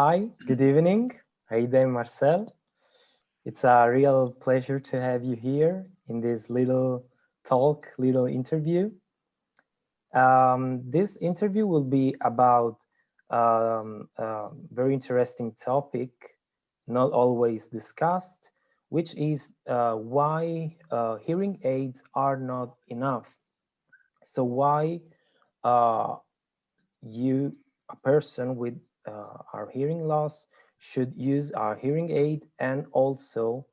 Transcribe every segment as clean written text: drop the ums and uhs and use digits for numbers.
Hi, good evening. Aida and Marcel. It's a real pleasure to have you here in this little interview. This interview will be about a very interesting topic, not always discussed, which is why hearing aids are not enough. So why a person with our hearing loss should use our hearing aid and also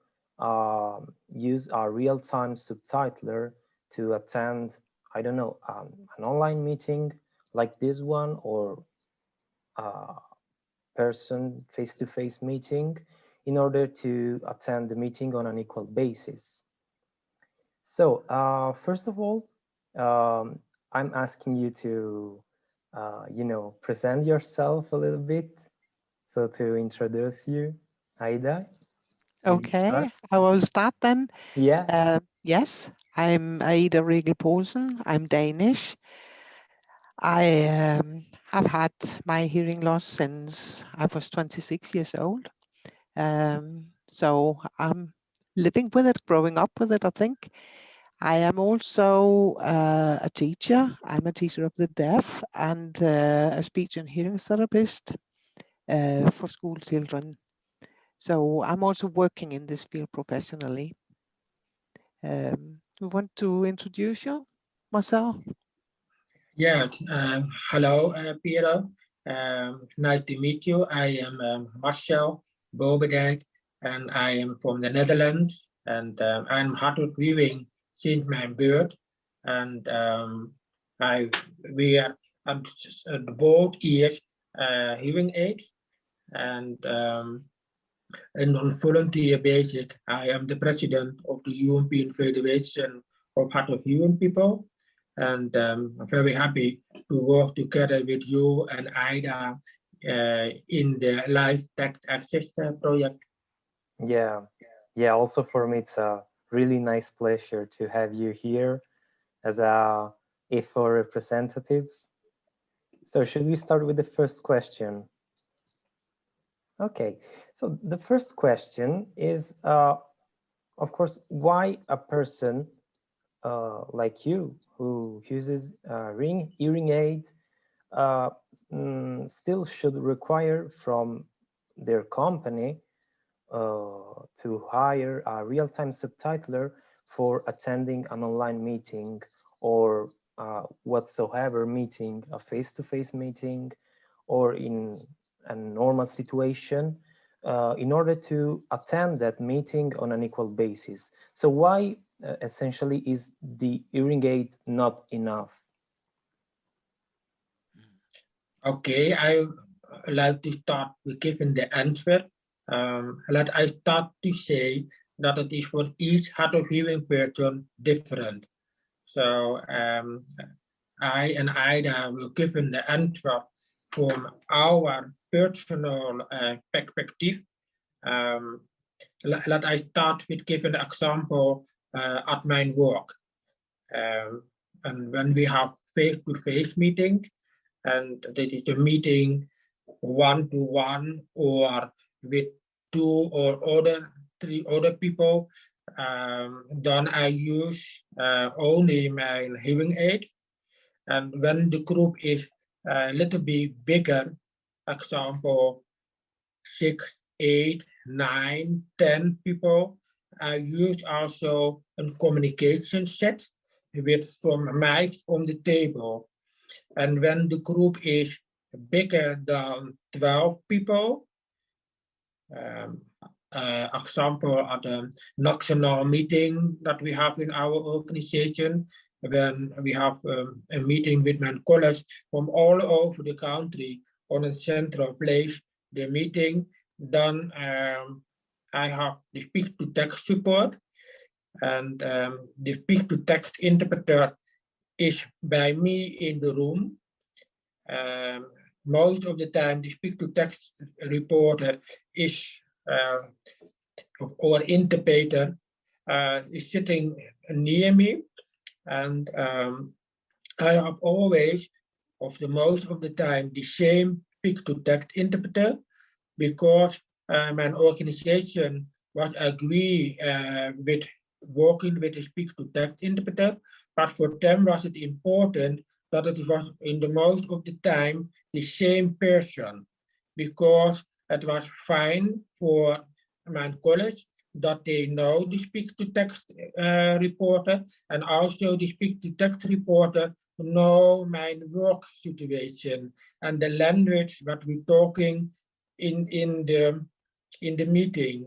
use our real-time subtitler to attend, I don't know, an online meeting like this one, or person face-to-face meeting, in order to attend the meeting on an equal basis. So first of all, I'm asking you to present yourself a little bit. So to introduce you, Aida, will you start? Okay, I will start then. Yeah. Yes, I'm Aida Riegel Poulsen. I'm Danish. I have had my hearing loss since I was 26 years old. So I'm living with it, growing up with it, I think. I am also a teacher. I'm a teacher of the deaf and a speech and hearing therapist for school children. So I'm also working in this field professionally. We want to introduce you, Marcel. Yeah, hello, Peter. Nice to meet you. I am Marcel Bobedijk, and I am from the Netherlands, and I'm hard of hearing since my birth, and I wear at both ears hearing aids, and on volunteer basis, I am the president of the European Federation of Hard of Hearing People, and I'm very happy to work together with you and Ida in the Live Tech Access project. Yeah. Yeah. Also for me, it's a really nice pleasure to have you here as a A4 representatives. So should we start with the first question? Okay. So the first question is, of course, why a person like you who uses hearing aid still should require from their company to hire a real-time subtitler for attending an online meeting or whatsoever meeting, a face-to-face meeting, or in a normal situation, in order to attend that meeting on an equal basis. So why essentially is the hearing aid not enough? Okay, I like to start with giving the answer. Let I start to say that it is for each hard of hearing person different. So I and Ida will give the answer from our personal perspective. Um, let I start with giving the example at my work. And when we have face-to-face meetings, and that is a meeting one-to-one or with two or three other people, then I use only my hearing aid. And when the group is a little bit bigger, example 6, 8, 9, 10 people, I use also a communication set with some mics on the table. And when the group is bigger than 12 people, um, example at a national meeting that we have in our organization, when we have a meeting with my colleagues from all over the country on a central place, the meeting, then I have the speech-to-text support, and the speech-to-text interpreter is by me in the room. Most of the time, the speech-to-text reporter is or interpreter is sitting near me, and I have always, of the most of the time, the same speech-to-text interpreter, because an organization was agree with working with a speech-to-text interpreter, but for them was it important that it was in the most of the time the same person, because it was fine for my college that they know the speech-to-text reporter, and also the speech-to-text reporter know my work situation and the language that we're talking in the meeting.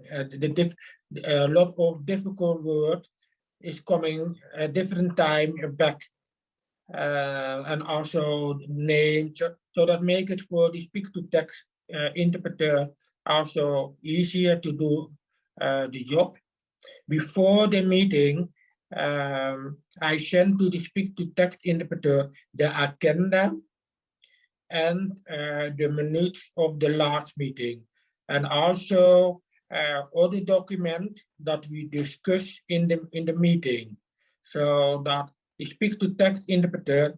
A lot of difficult words is coming a different time back, and also names, so that make it for the speak-to-text interpreter also easier to do the job. Before the meeting, I send to the speak-to-text interpreter the agenda and the minutes of the last meeting, and also all the documents that we discuss in the meeting, so that the speak-to-text interpreter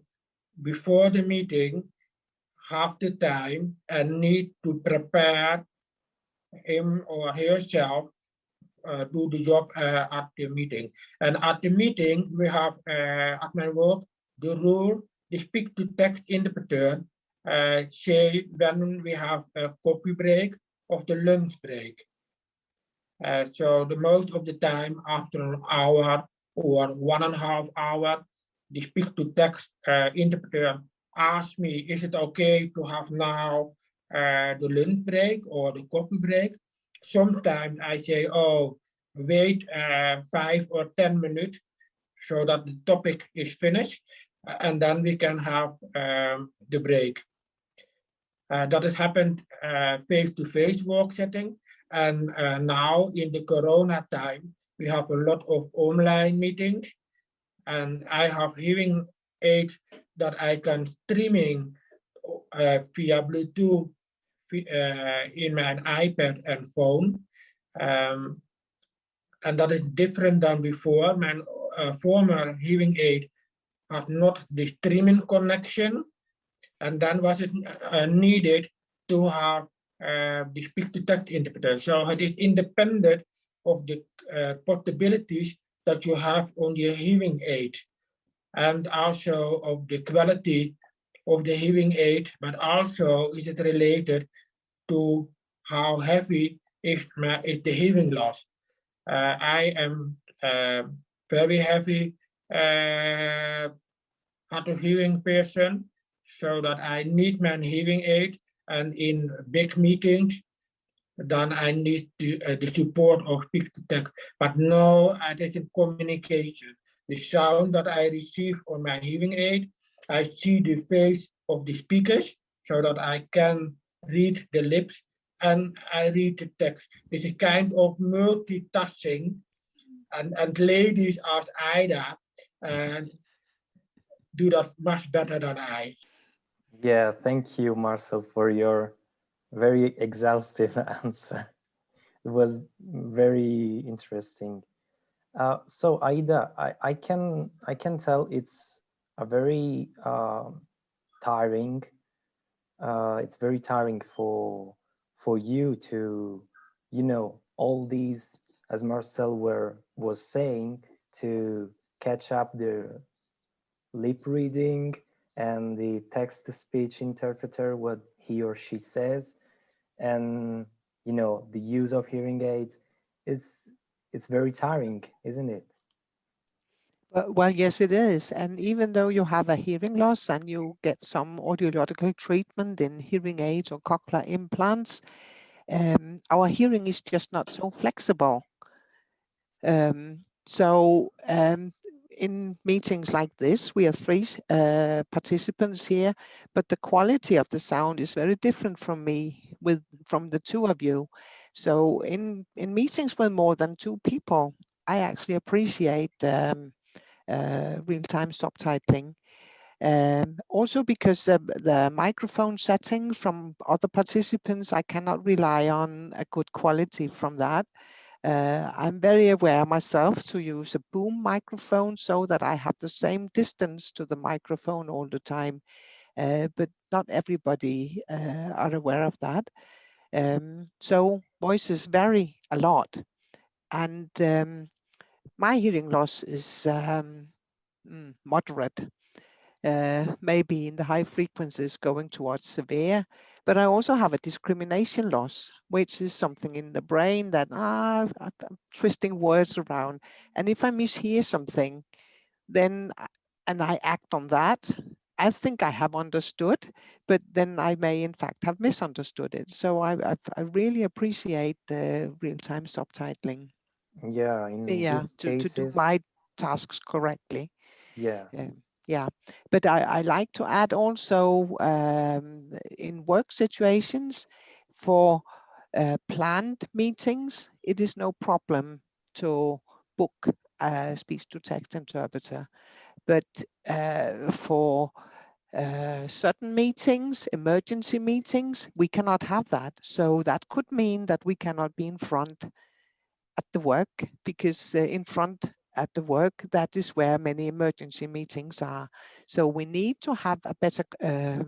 before the meeting have the time and need to prepare him or herself do the job at the meeting. And at the meeting, we have at my work the rule: the speak-to-text interpreter say when we have a coffee break or the lunch break. So the most of the time, after an hour or 1.5 hours, the speak-to-text interpreter asks me, is it okay to have now the lunch break or the coffee break? Sometimes I say, oh, wait 5 or 10 minutes so that the topic is finished, and then we can have the break. That has happened face-to-face work setting. And now in the Corona time, we have a lot of online meetings, and I have hearing aids that I can streaming via Bluetooth in my iPad and phone. And that is different than before. My former hearing aid had not the streaming connection, and then was it needed to have the speak-to-text interpreter. So it is independent of the possibilities that you have on your hearing aid, and also of the quality of the hearing aid, but also is it related to how heavy is the hearing loss. I am very heavy hard of hearing person, so that I need my hearing aid, and in big meetings, then I need the support of speak-to-text. But no, it is in communication. The sound that I receive on my hearing aid, I see the face of the speakers, so that I can read the lips and I read the text. It's a kind of multitasking, and ladies as Ida and do that much better than I. Yeah, thank you, Marcel, for your very exhaustive answer. It was very interesting. So Aida, I can tell it's a very tiring. It's very tiring for you to, you know, all these, as Marcel was saying, to catch up the lip reading and the text-to-speech interpreter, what he or she says, and you know, the use of hearing aids. It's very tiring, isn't it? Well, yes, it is. And even though you have a hearing loss and you get some audiological treatment in hearing aids or cochlear implants, our hearing is just not so flexible. In meetings like this, we are 3 participants here, but the quality of the sound is very different from the 2 of you. So in meetings with more than 2 people, I actually appreciate real-time subtitling. Also because the microphone settings from other participants, I cannot rely on a good quality from that. I'm very aware myself to use a boom microphone so that I have the same distance to the microphone all the time, but not everybody are aware of that. So voices vary a lot, and my hearing loss is moderate, maybe in the high frequencies going towards severe. But I also have a discrimination loss, which is something in the brain that I'm twisting words around. And if I mishear something, then and I act on that, I think I have understood, but then I may in fact have misunderstood it. So I really appreciate the real-time subtitling. Yeah, in these To do cases, my tasks correctly. yeah, Yeah, but I like to add also in work situations for planned meetings, it is no problem to book a speech-to-text interpreter. But for certain meetings, emergency meetings, we cannot have that. So that could mean that we cannot be in front at the work, because in front at the work, that is where many emergency meetings are. So we need to have a better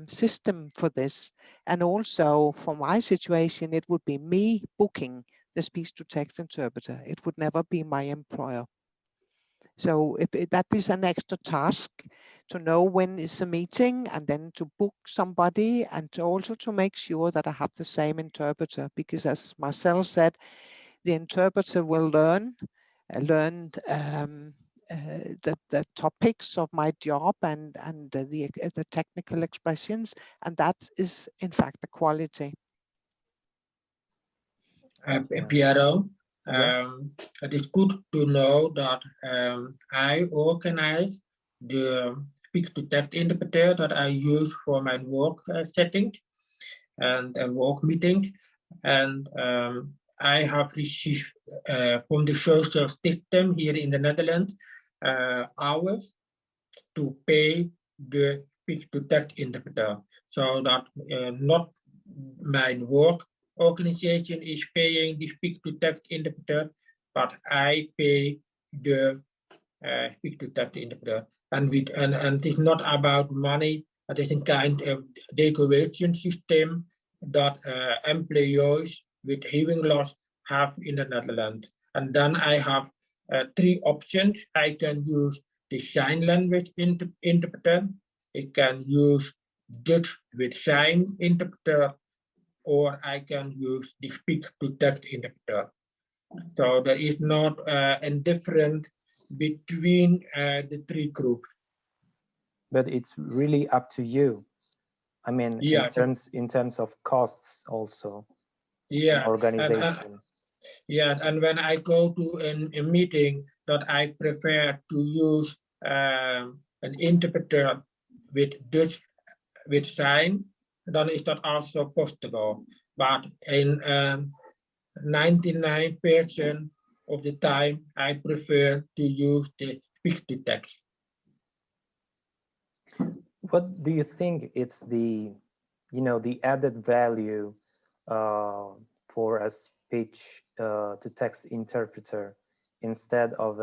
system for this. And also for my situation, it would be me booking the speech-to-text interpreter. It would never be my employer. So if that is an extra task, to know when is a meeting and then to book somebody, and also to make sure that I have the same interpreter, because as Marcel said, the interpreter will learn the topics of my job and the technical expressions, and that is in fact the quality. Piero, yes, it is good to know that I organize the speech-to-text interpreter that I use for my work settings and work meetings, and I have received from the social system here in the Netherlands hours to pay the speech-to-text interpreter, so that not my work organization is paying the speech-to-text interpreter, but I pay the speech-to-text interpreter. And it is not about money. It is a kind of decoration system that employees with hearing loss have in the Netherlands. And then I have three options. I can use the sign language interpreter. I can use Dutch with sign interpreter, or I can use the speech-to-text interpreter. So there is not a difference between the three groups. but it's really up to you. I mean, Yeah, in terms of costs also, yeah, organization. and when I go to a meeting, that I prefer to use an interpreter with Dutch with sign, then is that also possible. But in 99% of the time, I prefer to use the speech-to-text. What do you think it's the, the added value for a speech to text interpreter instead of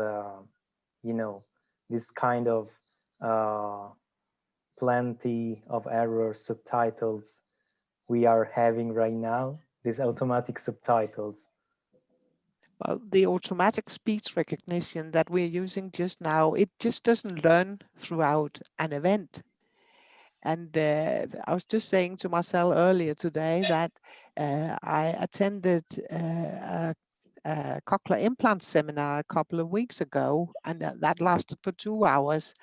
this kind of plenty of error subtitles we are having right now, these automatic subtitles? Well, the automatic speech recognition that we're using just now, it just doesn't learn throughout an event. And I was just saying to Marcel earlier today that I attended a cochlear implant seminar a couple of weeks ago, and that lasted for 2 hours.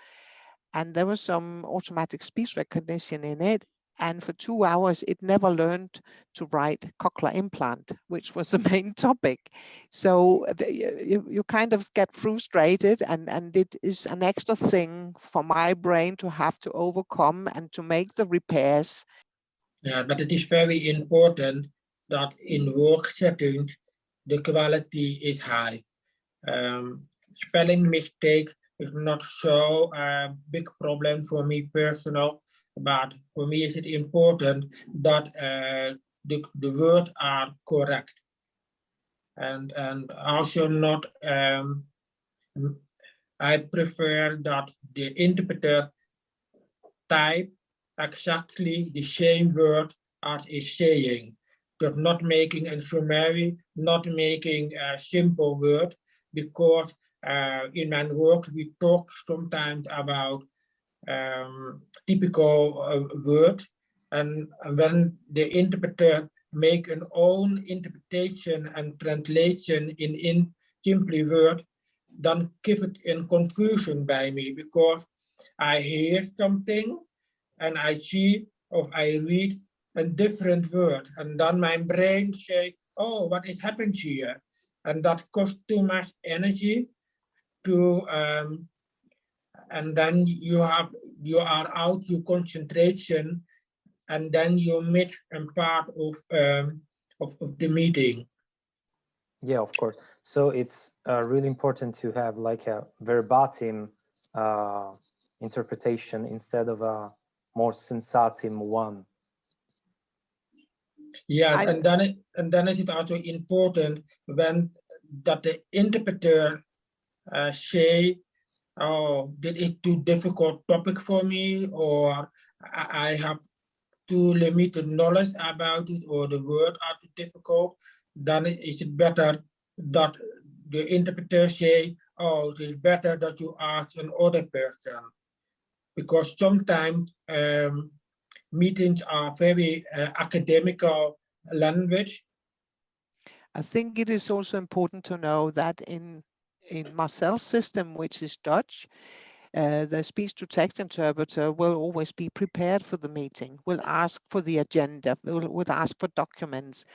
And there was some automatic speech recognition in it. And for 2 hours, it never learned to write cochlear implant, which was the main topic. So you kind of get frustrated, and it is an extra thing for my brain to have to overcome and to make the repairs. Yeah, but it is very important that in work settings, the quality is high. Spelling mistake is not so big problem for me personal, but for me is it important that the words are correct, and also not I prefer that the interpreter type exactly the same word as is saying, just not making a summary, not making a simple word, because in my work we talk sometimes about typical words, and when the interpreter make an own interpretation and translation in simply word, then give it in confusion by me, because I hear something and I see or I read a different word, and then my brain say, oh, what is happening here? And that costs too much energy to and then you are out your concentration, and then you miss a part of the meeting. Yeah, of course. So it's really important to have like a verbatim interpretation instead of a more sensatim one. Yes, and then is it also important when that the interpreter say, oh, this is too difficult topic for me, or I have too limited knowledge about it, or the word are too difficult. Then is it better that the interpreter say, oh, it is better that you ask another person, because sometimes meetings are very academical language. I think it is also important to know that in Marcel's system, which is Dutch, the speech-to-text interpreter will always be prepared for the meeting, will ask for the agenda, will ask for documents.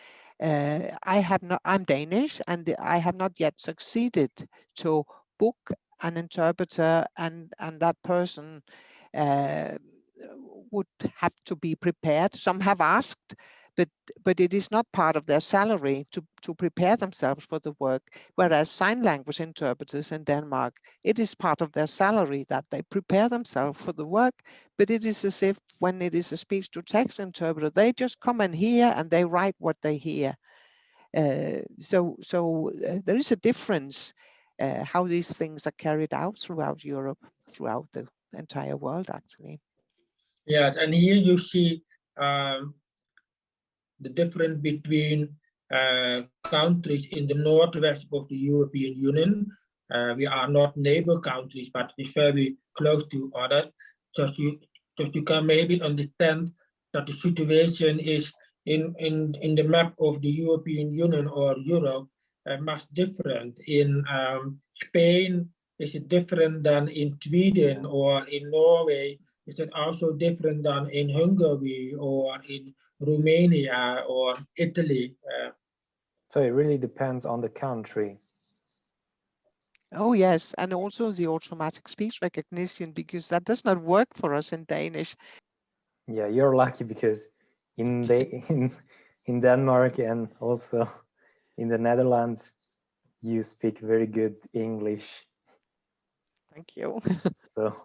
I'm Danish, and I have not yet succeeded to book an interpreter, and that person would have to be prepared. Some have asked, but it is not part of their salary to prepare themselves for the work. Whereas sign language interpreters in Denmark, it is part of their salary that they prepare themselves for the work. But it is as if when it is a speech-to-text interpreter, they just come and hear and they write what they hear. So there is a difference how these things are carried out throughout Europe, throughout the entire world, actually. Yeah, and here you see the difference between countries in the northwest of the European Union. We are not neighbor countries, but we're very close to other. So you can maybe understand that the situation is in the map of the European Union or Europe much different. In Spain, is it different than in Sweden or in Norway? Is it also different than in Hungary or in Romania or Italy? So it really depends on the country. Oh yes, and also the automatic speech recognition, because that does not work for us in Danish. Yeah, you're lucky because in Denmark and also in the Netherlands, you speak very good English. Thank you. So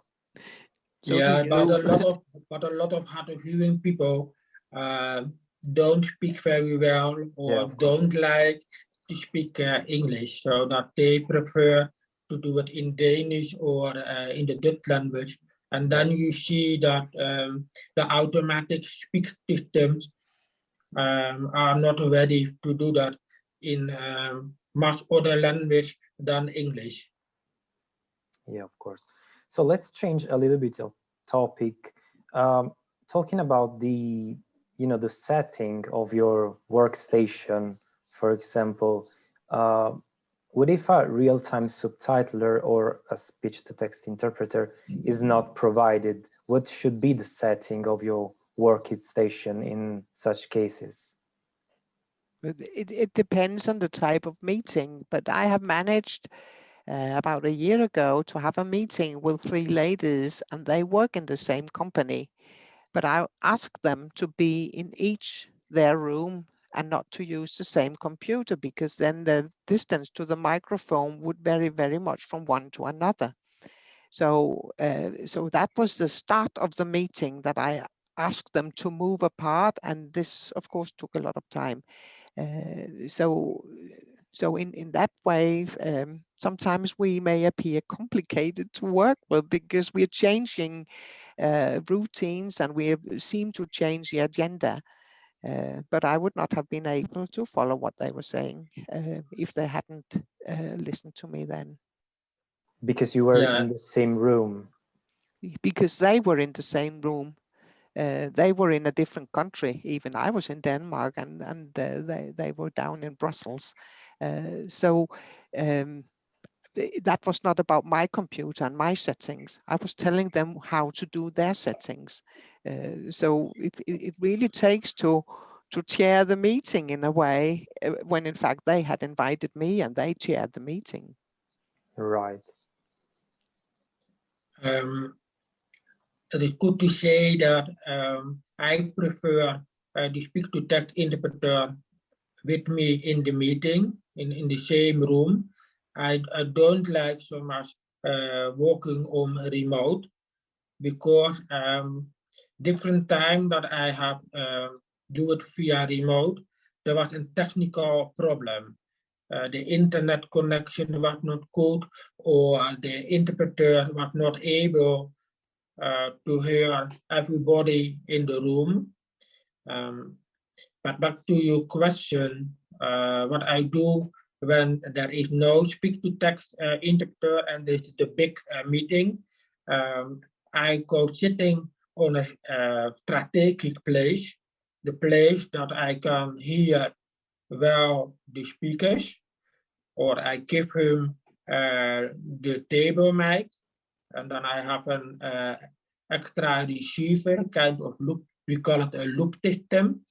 So Yeah, do but you. a lot of hard of hearing people don't speak very well, or yeah, of course. don't like to speak English, so that they prefer to do it in Danish or in the Dutch language. And then you see that the automatic speak systems are not ready to do that in much other language than English. Yeah, of course. So let's change a little bit of topic. Talking about the setting of your workstation, for example, what if a real-time subtitler or a speech-to-text interpreter is not provided? What should be the setting of your workstation in such cases? It depends on the type of meeting, but I have managed about a year ago to have a meeting with 3 ladies, and they work in the same company. But I asked them to be in each their room and not to use the same computer, because then the distance to the microphone would vary very much from one to another. So that was the start of the meeting, that I asked them to move apart, and this of course took a lot of time. So in that way, sometimes we may appear complicated to work with, because we are changing routines and we seem to change the agenda. But I would not have been able to follow what they were saying if they hadn't listened to me then. Because you were Yeah. in the same room. Because they were in the same room. They were in a different country. Even I was in Denmark, and they were down in Brussels. So that was not about my computer and my settings. I was telling them how to do their settings. So it really takes to chair the meeting in a way, when in fact they had invited me and they chaired the meeting. Right. It is good to say that I prefer the speak-to-text interpreter with me in the meeting, in the same room. I don't like so much working on remote, because different time that I have do it via remote, there was a technical problem. The internet connection was not good, or the interpreter was not able to hear everybody in the room. But back to your question, what I do when there is no speak-to-text interpreter and there's the big meeting, I go sitting on a strategic place, the place that I can hear well the speakers, or I give him the table mic, and then I have an extra receiver, kind of loop, we call it a loop system,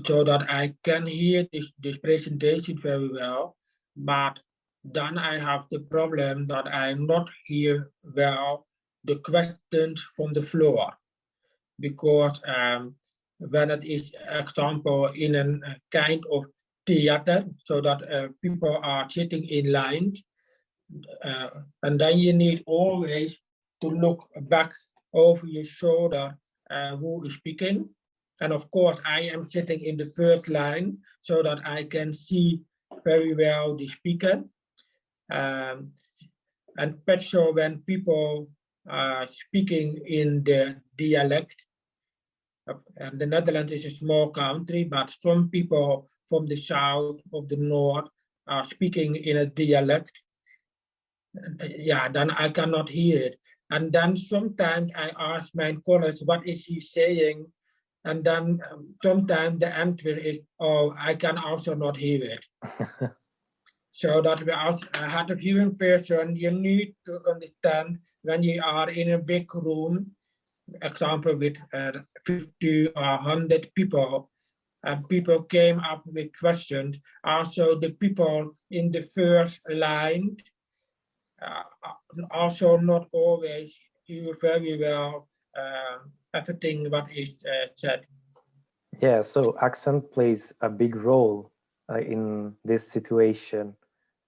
so that I can hear this presentation very well. But then I have the problem that I not hear well the questions from the floor, because when it is, example, in a kind of theater, so that people are sitting in lines, and then you need always to look back over your shoulder who is speaking. And of course, I am sitting in the first line so that I can see very well the speaker. And especially when people are speaking in the dialect, and the Netherlands is a small country, but some people from the south of the north are speaking in a dialect. Yeah, then I cannot hear it. And then sometimes I ask my colleagues, what is he saying? And then sometimes the answer is, oh, I can also not hear it. So that we also had a hearing person, you need to understand when you are in a big room, example with 50 or 100 people, and people came up with questions. Also the people in the first line also not always hear very well everything what is said. Yeah, so accent plays a big role in this situation.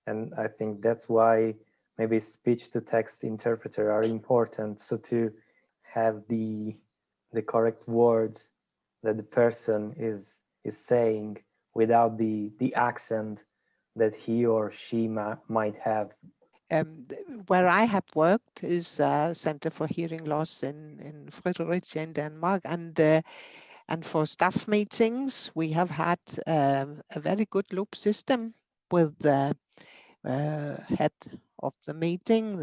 And I think that's why maybe speech-to-text interpreter are important. So to have the correct words that the person is saying without the accent that he or she might have. Where I have worked is Center for Hearing Loss in Fredericia in Denmark, and for staff meetings we have had a very good loop system with the head of the meeting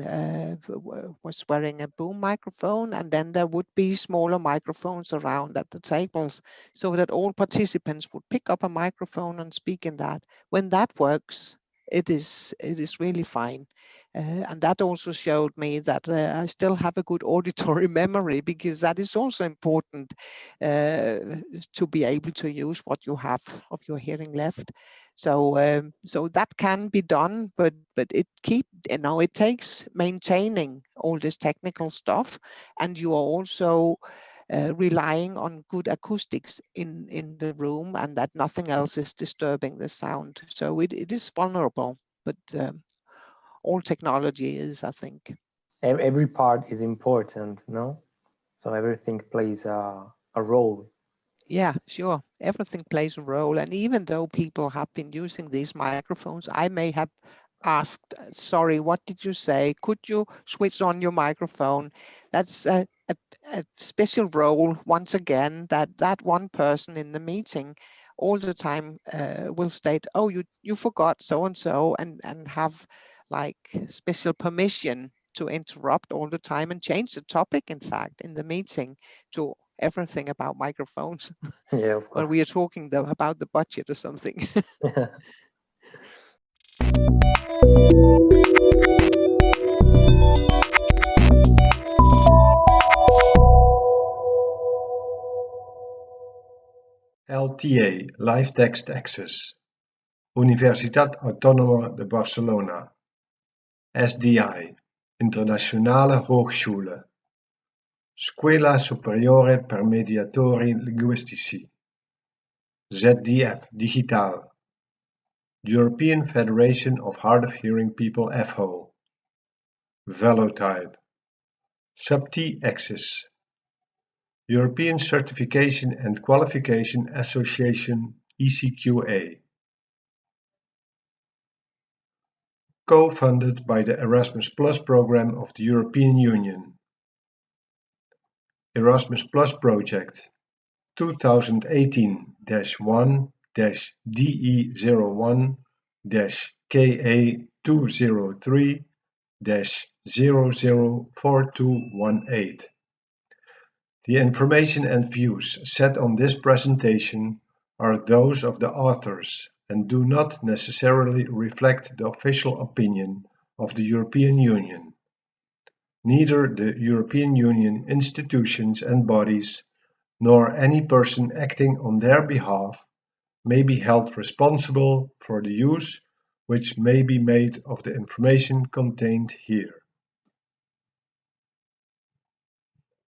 was wearing a boom microphone, and then there would be smaller microphones around at the tables so that all participants would pick up a microphone and speak in that. When that works, it is really fine. And that also showed me that I still have a good auditory memory, because that is also important to be able to use what you have of your hearing left. So so that can be done, but it it takes maintaining all this technical stuff, and you are also relying on good acoustics in the room, and that nothing else is disturbing the sound. So it is vulnerable, but all technology is, I think. Every part is important, no? So everything plays a role. Yeah, sure. Everything plays a role. And even though people have been using these microphones, I may have asked, sorry, what did you say? Could you switch on your microphone? That's a special role once again, that one person in the meeting all the time will state, oh, you forgot so and so, and have like special permission to interrupt all the time and change the topic, in fact, in the meeting to everything about microphones Yeah, of when course. we are talking about the budget or something. LTA Live Text Access, Universitat Autónoma de Barcelona, SDI, Internationale Hochschule, Scuola Superiore per Mediatori Linguistici, ZDF Digital, European Federation of Hard of Hearing People FHO, Velotype, Subti Access, European Certification and Qualification Association ECQA. Co-funded by the Erasmus Plus program of the European Union. Erasmus Plus project 2018-1-DE01-KA203-004218. The information and views set on this presentation are those of the authors and do not necessarily reflect the official opinion of the European Union. Neither the European Union institutions and bodies, nor any person acting on their behalf, may be held responsible for the use which may be made of the information contained here.